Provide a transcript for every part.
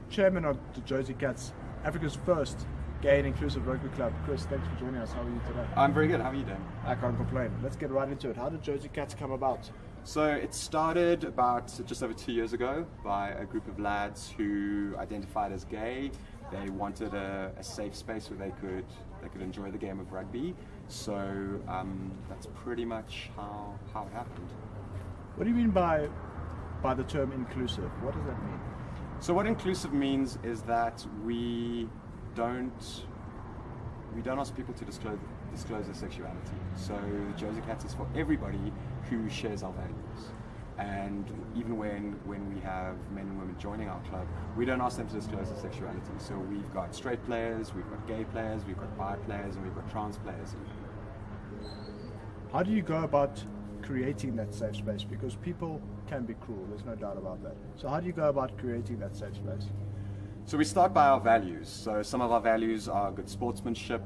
chairman of the Jozi Cats, Africa's first gay and inclusive rugby club. Chris, thanks for joining us. How are you today? I'm very good. How are you doing? I can't complain. Let's get right into it. How did Jozi Cats come about? So it started about just over 2 years ago by a group of lads who identified as gay. They wanted a safe space where they could enjoy the game of rugby. So that's pretty much how it happened. What do you mean by the term inclusive? What does that mean? So what inclusive means is that we don't ask people to disclose their sexuality. So the Jozi Cats is for everybody who shares our values. And even when we have men and women joining our club, we don't ask them to disclose their sexuality. So we've got straight players, we've got gay players, we've got bi players, and we've got trans players. How do you go about creating that safe space? Because people can be cruel, there's no doubt about that. So how do you go about creating that safe space? So we start by our values. So some of our values are good sportsmanship,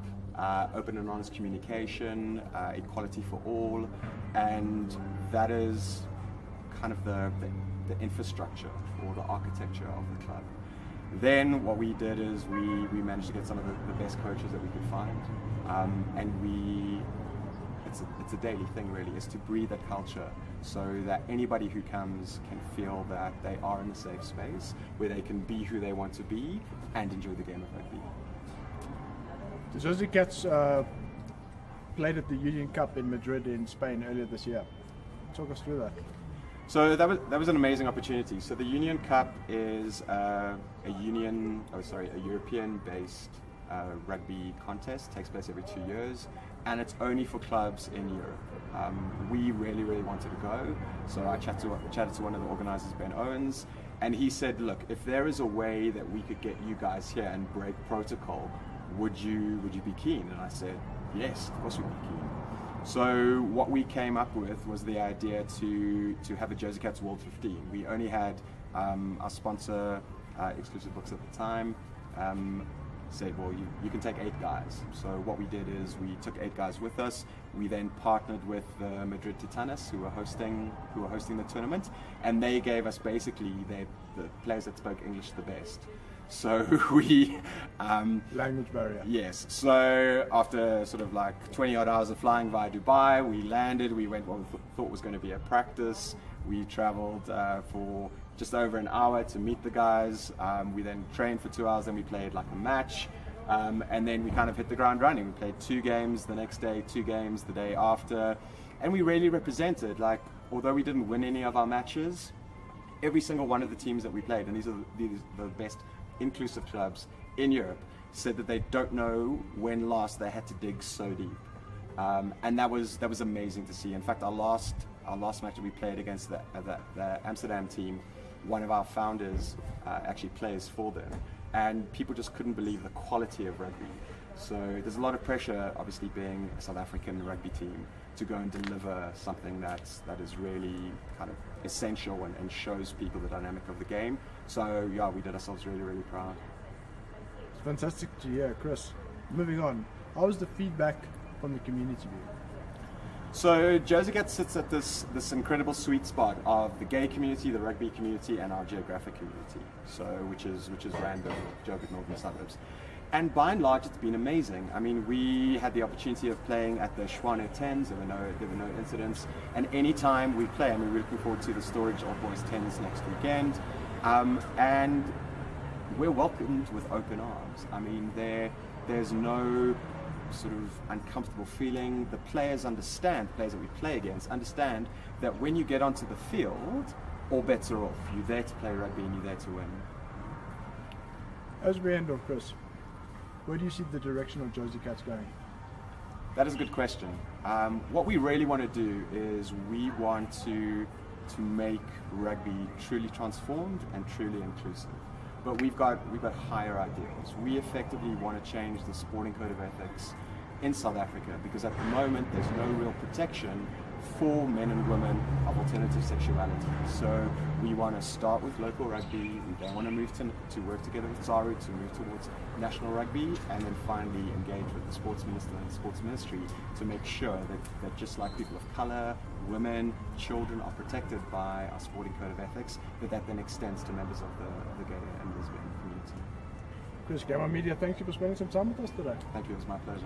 open and honest communication, equality for all, and that is kind of the infrastructure or the architecture of the club. Then what we did is we managed to get some of the best coaches that we could find, and it's a daily thing really, is to breed that culture so that anybody who comes can feel that they are in a safe space where they can be who they want to be and enjoy the game of rugby. The Jozi Cats played at the Union Cup in Madrid in Spain earlier this year. Talk us through that. So that was an amazing opportunity. So the Union Cup is a European-based rugby contest. Takes place every 2 years, and it's only for clubs in Europe. We really wanted to go, so I chatted to one of the organisers, Ben Owens, and he said, "Look, if there is a way that we could get you guys here and break protocol, would you be keen?" And I said, "Yes, of course we'd be keen." So what we came up with was the idea to have a Jozi Cats World 15. We only had our sponsor, Exclusive Books at the time, said, well, you can take 8 guys. So what we did is we took 8 guys with us. We then partnered with the Madrid Titanes, who were hosting the tournament, and they gave us basically the players that spoke English the best. So we language barrier. Yes. So after sort of like 20 odd hours of flying via Dubai, we landed. We went what we thought was going to be a practice. We travelled for just over an hour to meet the guys. We then trained for 2 hours, and we played like a match. And then we kind of hit the ground running. We played 2 games the next day, 2 games the day after, and we really represented. Like, although we didn't win any of our matches, every single one of the teams that we played, and these are the best inclusive clubs in Europe, said that they don't know when last they had to dig so deep, and that was amazing to see. In fact, our last match that we played against the Amsterdam team, one of our founders actually plays for them, and people just couldn't believe the quality of rugby. So there's a lot of pressure, obviously, being a South African rugby team, to go and deliver something that is really kind of essential and shows people the dynamic of the game. So yeah, we did ourselves really proud. It's fantastic to hear, Chris. Moving on, how was the feedback from the community view? So Jozi Cats sits at this incredible sweet spot of the gay community, the rugby community, and our geographic community. So which is random, Joburg Northern Suburbs. And by and large, it's been amazing. I mean, we had the opportunity of playing at the Schwane 10s. There were no incidents. And any time we play, I mean, we're looking forward to the Storage Old Boys 10s next weekend. And we're welcomed with open arms. I mean, there's no sort of uncomfortable feeling. The players understand, players that we play against, understand that when you get onto the field, all bets are off. You're there to play rugby and you're there to win. As we end off, Chris, where do you see the direction of Jozi Cats going? That is a good question. What we really want to do is we want to make rugby truly transformed and truly inclusive. But we've got higher ideals. We effectively want to change the sporting code of ethics in South Africa, because at the moment there's no real protection for men and women of alternative sexuality. So we want to start with local rugby. We then want to move to work together with SARU to move towards national rugby, and then finally engage with the sports minister and the sports ministry to make sure that just like people of colour, women, children are protected by our sporting code of ethics, that then extends to members of the gay and lesbian community. Chris, Gamma Media, thank you for spending some time with us today. Thank you, it was my pleasure.